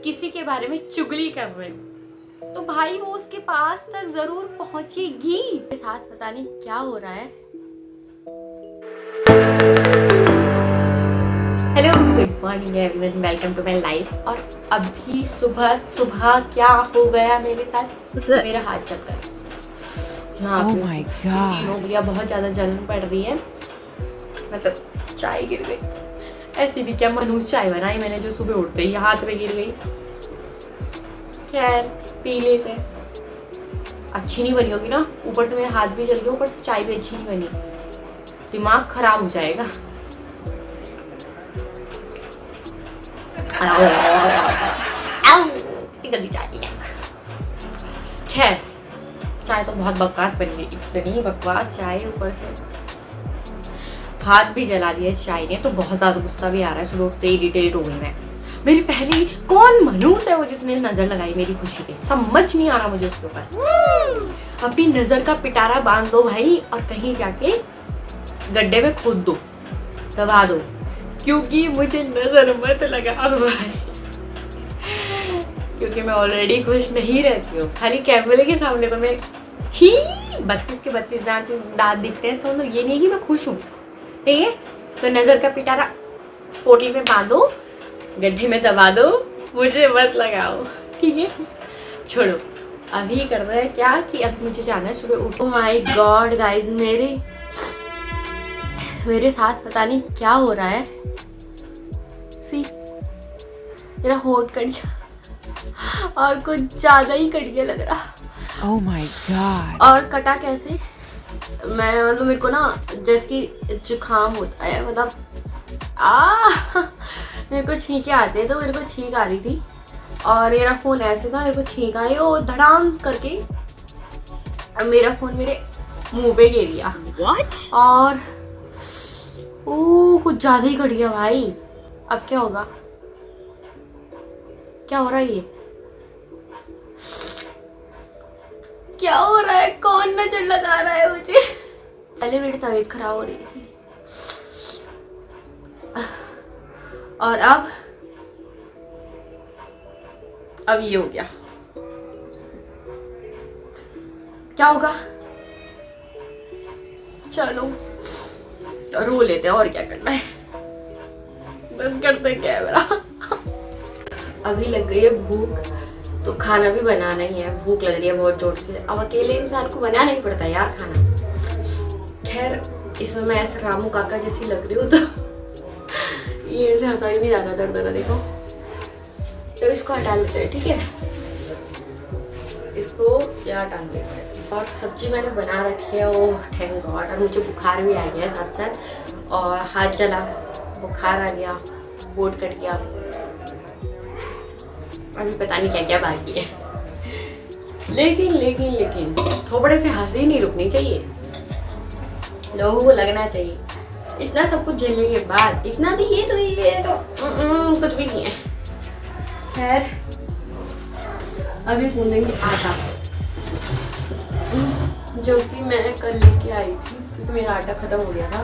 किसी के बारे में चुगली कर रहे हो तो भाई वो उसके पास तक जरूर पहुंचेगी। के साथ पता नहीं क्या हो रहा है। Hello good morning everyone, welcome to my life. और अभी सुबह सुबह क्या हो गया मेरे साथ, मेरा हाथ चल गया। Oh my God. हो गया, बहुत ज्यादा जलन पड़ रही है, मतलब चाय गिर गई। ऐसी भी क्या मनूस चाय बनाई मैंने जो सुबह उठते ही हाथ में गिर गई। खैर पी लेते हैं। अच्छी नहीं बनी होगी ना, ऊपर से मेरा हाथ भी जल गया, ऊपर से चाय भी अच्छी नहीं बनी, दिमाग खराब हो जाएगा। गंदी चाय। खैर चाय तो बहुत बकवास बन गई, इतनी बकवास चाय, ऊपर से हाथ भी जला दिया इस चाय ने। तो बहुत ज्यादा गुस्सा भी आ रहा है, सुबह उठते इरिटेट हो गई मैं। मेरी पहली कौन मनूस है वो जिसने नजर लगाई मेरी खुशी पे, समझ नहीं आ रहा मुझे उसके ऊपर। अपनी नजर का पिटारा बांध दो भाई और कहीं जाके गड्ढे में खोद दो, दबा दो, क्योंकि मुझे नजर मत लगा भाई, क्योंकि मैं ऑलरेडी खुश नहीं रहती हूँ। खाली कैमरे के सामने तो मैं 32 के 32 दांत दिखते हैं, तो ये नहीं कि मैं खुश हूँ, ठीक है। तो नजर का पिटारा पोटली में बांधो, गड्ढे में दबा दो, मुझे मत लगाओ, ठीक है। छोड़ो, अभी कर रहे हैं क्या कि अब मुझे जाना है सुबह उठो। माय गॉड गाइज, मेरे साथ पता नहीं क्या हो रहा है। सी मेरा होठ कट गया और कुछ ज्यादा ही कट गया लग रहा। Oh my God. और कटा कैसे, मैं मतलब मेरे को ना जैसे कि जुकाम होता है, मतलब मेरे को छींके आते हैं, तो मेरे को छींक आ रही थी और मेरा फोन ऐसे था, मेरे को छींक आई और धड़ाम करके मेरा फोन मेरे मुंह पे गिर गया। What? और कुछ ज्यादा ही कट गया भाई। अब क्या होगा, क्या हो रहा है, ये क्या हो रहा है, कौन नजर लगा रहा है मुझे। पहले मेरी तबीयत खराब हो रही थी और अब ये हो गया। क्या होगा, चलो रो लेते हैं, और क्या करना है, बंद करते हैं कैमरा। अभी लग गई है भूख, तो खाना भी बनाना ही है, भूख लग रही है बहुत जोर से। अब अकेले इंसान को बनाना ही पड़ता है यार खाना। खैर इसमें मैं ऐसा रामू काका जैसी लग रही हूँ, तो ये से हंसा ही नहीं जा रहा, दर्द ना देखो। तो इसको हटा लेते हैं, ठीक है, इसको यहाँ हटा देते हैं। और सब्जी मैंने बना रखी है, ओ थैंक गॉड। और मुझे बुखार भी आ गया है साथ साथ, और हाथ जला, बुखार आ गया, होठ कट गया, अभी पता नहीं क्या क्या बाकी है। लेकिन थोड़े से हंसी नहीं रुकनी चाहिए, लोगों को लगना चाहिए इतना सब कुछ झेलने के बाद इतना भी ये तो कुछ भी नहीं है। खैर अभी गूंदेंगे आटा, जो कि मैं कल लेके आई थी, क्योंकि मेरा आटा खत्म हो गया था।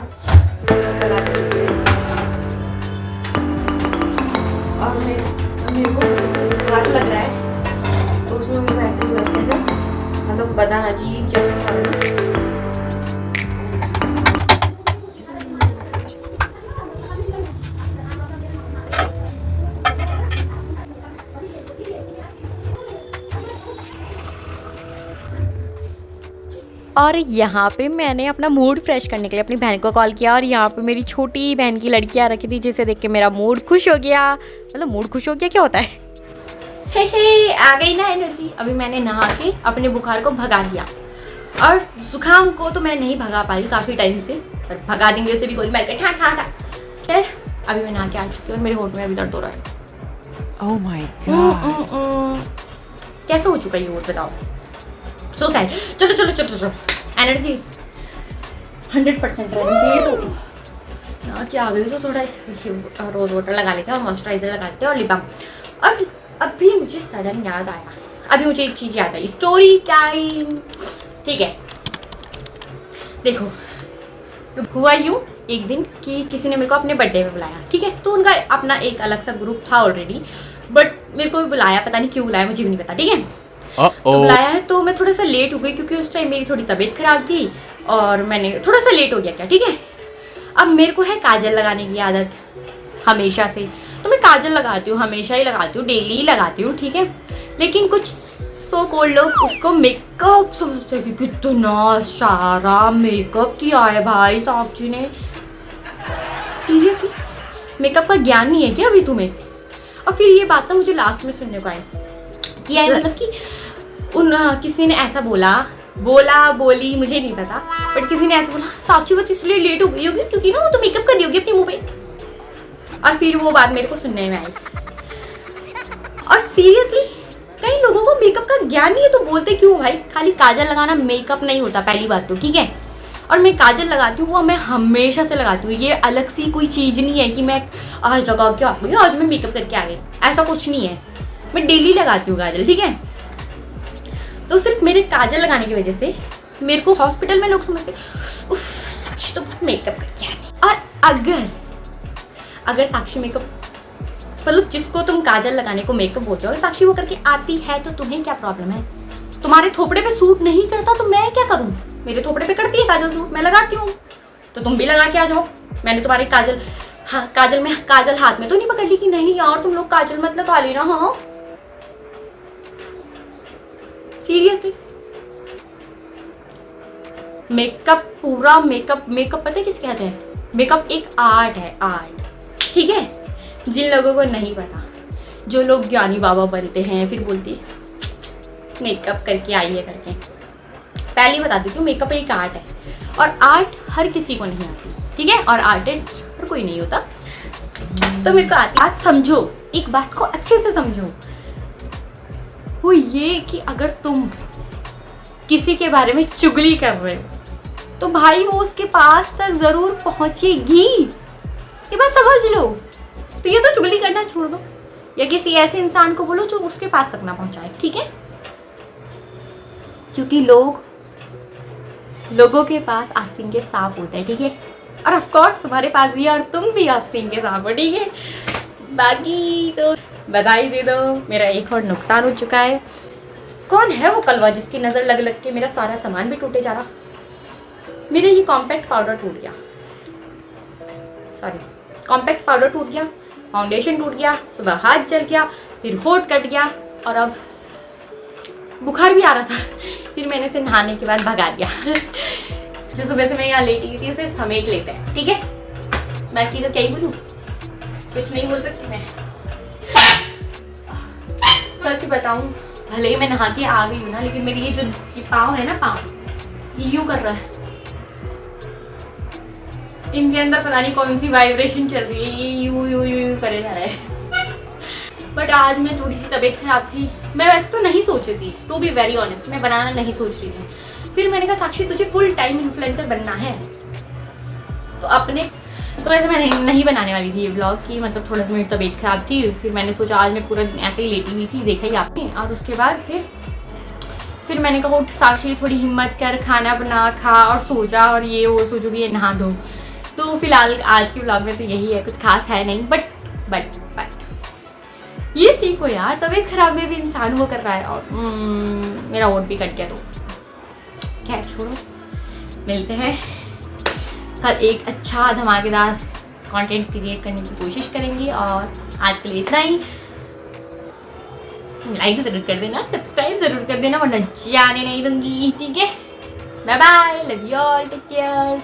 कल आटा लेके और मेरे को बुखार लग रहा है, तो उसमें मेरे को ऐसे लगता है जब मतलब बदन अजीब जैसे। और यहाँ पे मैंने अपना मूड फ्रेश करने के लिए अपनी बहन को कॉल किया, और यहाँ पे मेरी छोटी बहन की लड़की आ रखी थी, जिसे देख के मेरा मूड खुश हो गया। मतलब मूड खुश हो गया क्या होता है, हे आ गई ना एनर्जी। अभी मैंने नहा के अपने बुखार को भगा दिया, और जुकाम को तो मैं नहीं भगा पा रही काफ़ी टाइम से, पर भगा देंगे उसे भी गोली मार के, ठा ठा ठा। खैर अभी मैं नहा के आ चुकी हूँ और मेरे होठ में अभी दर्द हो रहा है। Oh my God. कैसे हो चुका ये होठ बताओ, सो सैड। चलो एनर्जी 100% रहनी चाहिए। तो ना क्या आ गई, तो थोड़ा रोज वाटर लगा लेते हैं और मॉइस्चराइजर लगा लेते हैं और लिप बाम। और अभी मुझे सडन याद आया, अभी मुझे एक चीज याद आई, स्टोरी टाइम, ठीक है। देखो हुआ यूँ एक दिन कि किसी ने मेरे को अपने बर्थडे में बुलाया, ठीक है, तो उनका अपना एक अलग सा ग्रुप था ऑलरेडी, बट मेरे को बुलाया, पता नहीं क्यों बुलाया, मुझे भी नहीं पता, ठीक है। तो बुलाया है तो मैं थोड़ा सा लेट हो गई क्योंकि उस टाइम मेरी थोड़ी तबीयत खराब थी और मैंने थोड़ा सा लेट हो गया क्या, ठीक है। अब मेरे को है काजल लगाने की आदत हमेशा से, तो मैं काजल लगाती हूँ, हमेशा ही लगाती हूँ, डेली ही लगाती हूँ, ठीक है। लेकिन कुछ सो कोल्ड लोग उसको मेकअप समझते हैं कि कितना सारा मेकअप किया है भाई साक्षी ने। सीरियसली मेकअप का ज्ञान नहीं है क्या अभी तुम्हें? और फिर ये बात ना मुझे लास्ट में सुनने को आई कि मतलब कि किसी ने ऐसा बोली मुझे नहीं पता, बट किसी ने ऐसा बोला साक्षी बस इसलिए लेट हो गई होगी क्योंकि ना वो तो मेकअप कर रही होगी अपने मुंह पे। और फिर वो बात मेरे को सुनने में आई। और सीरियसली कई लोगों को मेकअप का ज्ञान नहीं है तो बोलते क्यों भाई? खाली काजल लगाना मेकअप नहीं होता, पहली बात तो, ठीक है। और मैं काजल लगाती हूँ वो मैं हमेशा से लगाती हूँ, ये अलग सी कोई चीज़ नहीं है कि मैं आज लगा के आ गई, आज मैं मेकअप करके आ गई, ऐसा कुछ नहीं है। मैं डेली लगाती हूँ काजल, ठीक है। तो सिर्फ मेरे काजल लगाने की वजह से मेरे को हॉस्पिटल में लोग समझते उफ साक्षी तो बहुत मेकअप करके आती। और अगर साक्षी मेकअप मतलब जिसको तुम काजल लगाने को मेकअप बोलते हो, अगर साक्षी वो करके आती है तो तुम्हें क्या प्रॉब्लम है? तुम्हारे थोपड़े पे सूट नहीं करता तो मैं क्या करूँ? मेरे थोपड़े पे करती है काजल सूट, मैं लगाती हूँ, तो तुम भी लगा के आ जाओ। मैंने तुम्हारी काजल हाथ में तो नहीं पकड़ ली कि नहीं यार तुम लोग काजल मत लगा लेना। हाँ सीरियसली मेकअप पूरा मेकअप पता है किसे कहते हैं? मेकअप एक आर्ट है, आर्ट, ठीक है। जिन लोगों को नहीं पता, जो लोग ज्ञानी बाबा बनते हैं फिर बोलती मेकअप करके आई है करके, पहले ही बता देती हूँ मेकअप एक आर्ट है और आर्ट हर किसी को नहीं आती, ठीक है। और आर्टिस्ट हर कोई नहीं होता, तो मेरे को आती। आज समझो, एक बात को अच्छे से समझो, वो ये कि अगर तुम किसी के बारे में चुगली कर रहे हो तो भाई वो उसके पास तक जरूर पहुंचेगी, ये बात समझ लो। तो ये तो चुगली करना छोड़ दो या किसी ऐसे इंसान को बोलो जो उसके पास तक ना पहुंचाए, ठीक है। क्योंकि लोगों के पास आस्तीन के सांप होते हैं, ठीक है। और ऑफ कोर्स तुम्हारे पास भी है और तुम भी आस्तीन के सांप हो, ठीक है। बाकी तो बधाई दे दो, मेरा एक और नुकसान हो चुका है। कौन है वो कलवा जिसकी नज़र लग लग के मेरा सारा सामान भी टूटे जा रहा? मेरा ये कॉम्पैक्ट पाउडर टूट गया, कॉम्पैक्ट पाउडर टूट गया, फाउंडेशन टूट गया, सुबह हाथ जल गया, फिर होठ कट गया और अब बुखार भी आ रहा था, फिर मैंने इसे नहाने के बाद भगा दिया। जो सुबह से मैं यहाँ लेटी हुई थी उसे समेट लेते हैं, ठीक है। बाकी तो क्या ही बोलूँ, कुछ नहीं बोल सकती मैं। सच बताऊं, भले ही मैं नहा के आ गई हूँ ना, लेकिन मेरी ये पाँव है ना, पाँव ये यूं कर रहा है, इनके अंदर पता नहीं कौन सी वाइब्रेशन चल रही है, ये यूं यूं यूं यूं करे जा रहा है। बट आज मैं थोड़ी सी तबीयत खराब थी, मैं वैसे तो नहीं सोच रही थी, टू बी वेरी ऑनेस्ट, मैं बनाना नहीं सोच रही थी। फिर मैंने कहा साक्षी तुझे फुल टाइम इन्फ्लुएंसर बनना है, तो ऐसे मैं नहीं बनाने वाली थी ये ब्लॉग की, मतलब थोड़ा सा मेरी तबीयत खराब थी। फिर मैंने सोचा आज मैं पूरा दिन ऐसे ही लेटी हुई थी, देखा ही आपने। और उसके बाद फिर मैंने कहा उठ साक्षी थोड़ी हिम्मत कर, खाना बना, खा और सो जा, और ये वो सोचो भी ये नहा दो। तो फिलहाल आज के ब्लॉग में तो यही है, कुछ खास है नहीं, बट ये सीखो यार, तबीयत खराब में भी इंसान वो कर रहा है। और मेरा वोट भी कट गया, तो खैर छोड़ो, मिलते हैं कल एक अच्छा धमाकेदार कंटेंट क्रिएट करने की कोशिश करेंगी। और आज के लिए इतना ही। लाइक जरूर कर देना, सब्सक्राइब जरूर कर देना, वरना जाने नहीं दूंगी, ठीक है। Bye bye, love you all, take care.